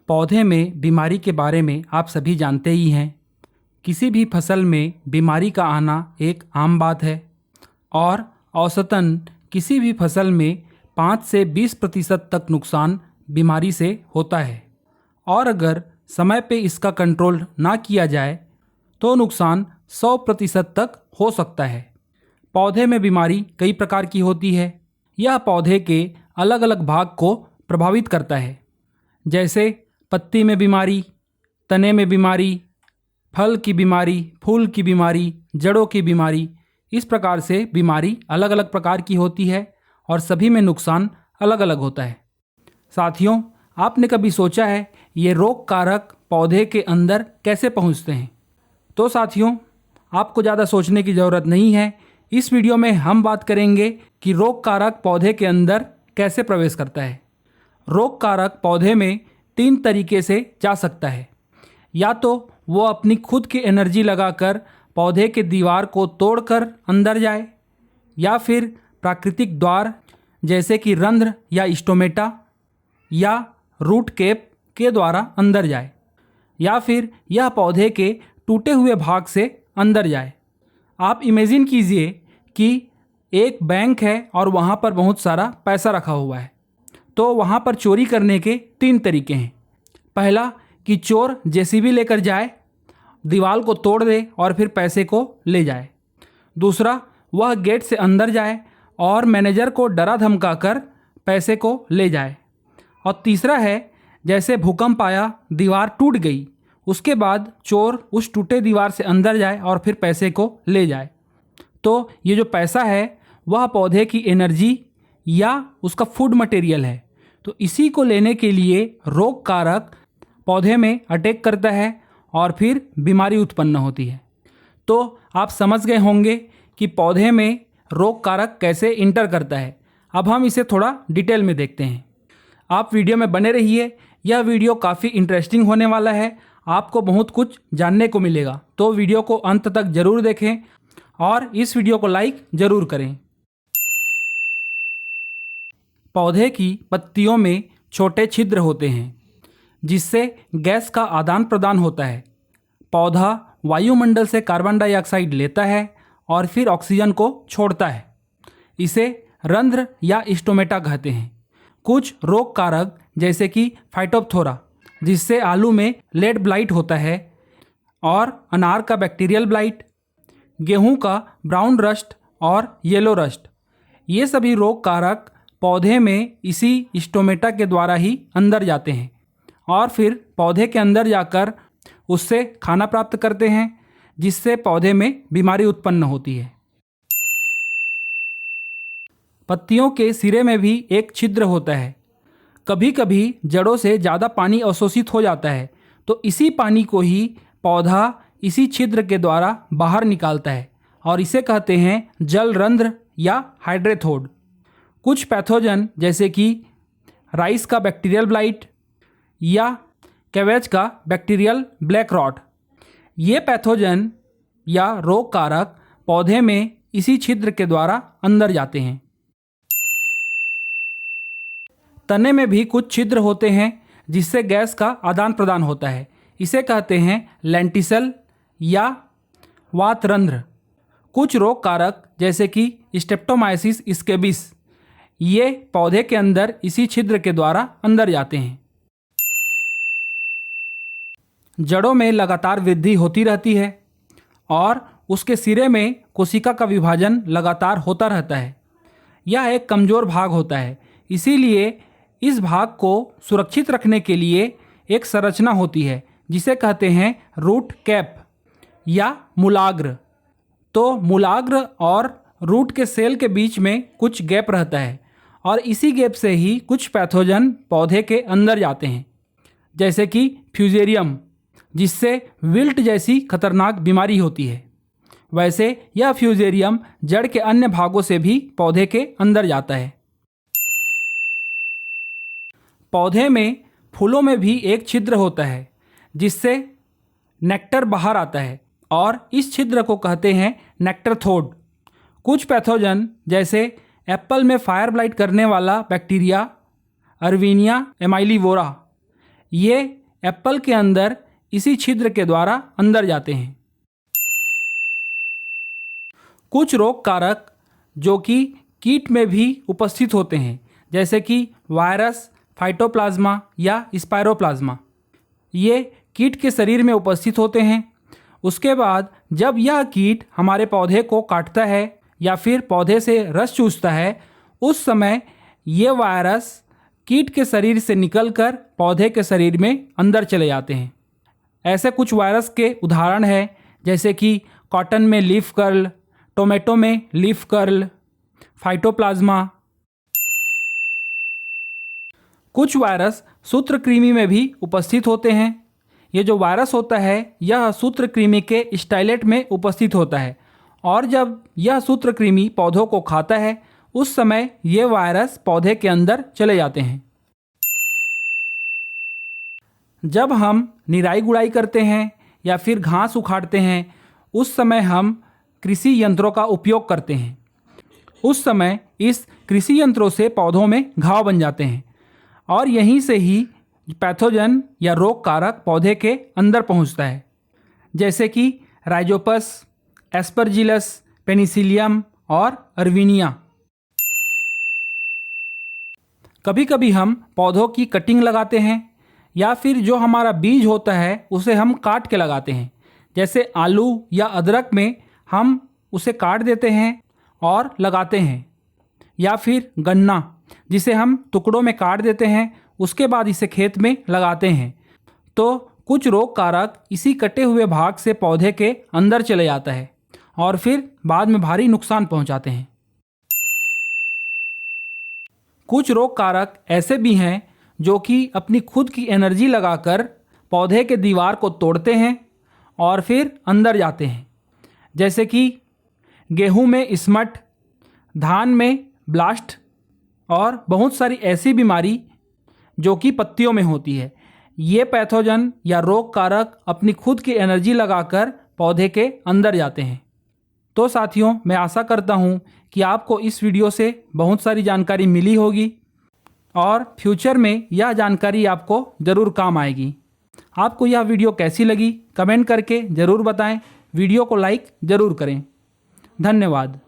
पौधे में बीमारी के बारे में आप सभी जानते ही हैं। किसी भी फसल में बीमारी का आना एक आम बात है और औसतन किसी भी फसल में 5 से 20% तक नुकसान बीमारी से होता है और अगर समय पे इसका कंट्रोल ना किया जाए तो नुकसान 100% तक हो सकता है। पौधे में बीमारी कई प्रकार की होती है। यह पौधे के अलग अलग भाग को प्रभावित करता है, जैसे पत्ती में बीमारी, तने में बीमारी, फल की बीमारी, फूल की बीमारी, जड़ों की बीमारी। इस प्रकार से बीमारी अलग अलग प्रकार की होती है और सभी में नुकसान अलग अलग होता है। साथियों, आपने कभी सोचा है ये रोग कारक पौधे के अंदर कैसे पहुंचते हैं? तो साथियों, आपको ज़्यादा सोचने की ज़रूरत नहीं है। इस वीडियो में हम बात करेंगे कि रोग कारक पौधे के अंदर कैसे प्रवेश करता है। रोग कारक पौधे में 3 तरीके से जा सकता है। या तो वो अपनी खुद की एनर्जी लगाकर पौधे के दीवार को तोड़कर अंदर जाए, या फिर प्राकृतिक द्वार जैसे कि रंध्र या स्टोमेटा या रूट कैप के द्वारा अंदर जाए, या फिर यह पौधे के टूटे हुए भाग से अंदर जाए। आप इमेजिन कीजिए कि एक बैंक है और वहाँ पर बहुत सारा पैसा रखा हुआ है। तो वहाँ पर चोरी करने के 3 तरीके हैं। पहला कि चोर जेसीबी लेकर जाए, दीवार को तोड़ दे और फिर पैसे को ले जाए। दूसरा, वह गेट से अंदर जाए और मैनेजर को डरा धमका कर पैसे को ले जाए। और तीसरा है, जैसे भूकंप आया, दीवार टूट गई, उसके बाद चोर उस टूटे दीवार से अंदर जाए और फिर पैसे को ले जाए। तो ये जो पैसा है वह पौधे की एनर्जी या उसका फूड मटेरियल है। तो इसी को लेने के लिए रोग कारक पौधे में अटैक करता है और फिर बीमारी उत्पन्न होती है। तो आप समझ गए होंगे कि पौधे में रोग कारक कैसे इंटर करता है। अब हम इसे थोड़ा डिटेल में देखते हैं। आप वीडियो में बने रहिए, यह वीडियो काफ़ी इंटरेस्टिंग होने वाला है। आपको बहुत कुछ जानने को मिलेगा, तो वीडियो को अंत तक ज़रूर देखें और इस वीडियो को लाइक ज़रूर करें। पौधे की पत्तियों में छोटे छिद्र होते हैं जिससे गैस का आदान प्रदान होता है। पौधा वायुमंडल से कार्बन डाइऑक्साइड लेता है और फिर ऑक्सीजन को छोड़ता है। इसे रंध्र या स्टोमेटा कहते हैं। कुछ रोग कारक जैसे कि फाइटोप्थोरा, जिससे आलू में लेड ब्लाइट होता है, और अनार का बैक्टीरियल ब्लाइट, गेहूं का ब्राउन रस्ट और येलो रस्ट, ये सभी रोग कारक पौधे में इसी स्टोमेटा के द्वारा ही अंदर जाते हैं और फिर पौधे के अंदर जाकर उससे खाना प्राप्त करते हैं, जिससे पौधे में बीमारी उत्पन्न होती है। पत्तियों के सिरे में भी एक छिद्र होता है। कभी कभी जड़ों से ज़्यादा पानी अवशोषित हो जाता है, तो इसी पानी को ही पौधा इसी छिद्र के द्वारा बाहर निकालता है और इसे कहते हैं जल रंध्र या हाइड्रेथोड। कुछ पैथोजन जैसे कि राइस का बैक्टीरियल ब्लाइट या कैवेज का बैक्टीरियल ब्लैक रॉट, ये पैथोजन या रोग कारक पौधे में इसी छिद्र के द्वारा अंदर जाते हैं। तने में भी कुछ छिद्र होते हैं जिससे गैस का आदान प्रदान होता है। इसे कहते हैं लेंटिसल या वातरंध्र। कुछ रोग कारक जैसे कि स्ट्रेप्टोमाइसिस स्केबिस, ये पौधे के अंदर इसी छिद्र के द्वारा अंदर जाते हैं। जड़ों में लगातार वृद्धि होती रहती है और उसके सिरे में कोशिका का विभाजन लगातार होता रहता है। यह एक कमज़ोर भाग होता है, इसीलिए इस भाग को सुरक्षित रखने के लिए एक संरचना होती है जिसे कहते हैं रूट कैप या मूलाग्र। तो मूलाग्र और रूट के सेल के बीच में कुछ गैप रहता है और इसी गैप से ही कुछ पैथोजन पौधे के अंदर जाते हैं, जैसे कि फ्यूजेरियम, जिससे विल्ट जैसी खतरनाक बीमारी होती है। वैसे यह फ्यूजेरियम जड़ के अन्य भागों से भी पौधे के अंदर जाता है। पौधे में फूलों में भी एक छिद्र होता है जिससे नेक्टर बाहर आता है और इस छिद्र को कहते हैं नेक्टरथोड। कुछ पैथोजन जैसे एप्पल में फायर ब्लाइट करने वाला बैक्टीरिया अर्वीनिया एमाइलिवोरा, ये एप्पल के अंदर इसी छिद्र के द्वारा अंदर जाते हैं। कुछ रोग कारक जो कि कीट में भी उपस्थित होते हैं, जैसे कि वायरस, फाइटोप्लाज्मा या स्पाइरोप्लाज्मा, ये कीट के शरीर में उपस्थित होते हैं। उसके बाद जब यह कीट हमारे पौधे को काटता है या फिर पौधे से रस चूसता है, उस समय ये वायरस कीट के शरीर से निकलकर पौधे के शरीर में अंदर चले जाते हैं। ऐसे कुछ वायरस के उदाहरण हैं, जैसे कि कॉटन में लीफ कर्ल, टोमेटो में लीफ कर्ल, फाइटोप्लाज्मा। कुछ वायरस सूत्रकृमि में भी उपस्थित होते हैं। ये जो वायरस होता है यह सूत्रकृमि के स्टाइलेट में उपस्थित होता है, और जब यह सूत्रकृमि पौधों को खाता है उस समय ये वायरस पौधे के अंदर चले जाते हैं। जब हम निराई गुड़ाई करते हैं या फिर घास उखाड़ते हैं, उस समय हम कृषि यंत्रों का उपयोग करते हैं। उस समय इस कृषि यंत्रों से पौधों में घाव बन जाते हैं और यहीं से ही पैथोजन या रोग कारक पौधे के अंदर पहुंचता है, जैसे कि राइजोपस, एस्परजिलस, पेनिसिलियम और अर्विनिया। कभी कभी हम पौधों की कटिंग लगाते हैं या फिर जो हमारा बीज होता है उसे हम काट के लगाते हैं। जैसे आलू या अदरक में हम उसे काट देते हैं और लगाते हैं, या फिर गन्ना जिसे हम टुकड़ों में काट देते हैं, उसके बाद इसे खेत में लगाते हैं। तो कुछ रोग कारक इसी कटे हुए भाग से पौधे के अंदर चले जाता है और फिर बाद में भारी नुकसान पहुंचाते हैं। कुछ रोग कारक ऐसे भी हैं जो कि अपनी खुद की एनर्जी लगाकर पौधे के दीवार को तोड़ते हैं और फिर अंदर जाते हैं, जैसे कि गेहूं में स्मट, धान में ब्लास्ट और बहुत सारी ऐसी बीमारी जो कि पत्तियों में होती है। ये पैथोजन या रोग कारक अपनी खुद की एनर्जी लगाकर पौधे के अंदर जाते हैं। तो साथियों, मैं आशा करता हूँ कि आपको इस वीडियो से बहुत सारी जानकारी मिली होगी और फ्यूचर में यह जानकारी आपको ज़रूर काम आएगी। आपको यह वीडियो कैसी लगी कमेंट करके ज़रूर बताएं। वीडियो को लाइक ज़रूर करें। धन्यवाद।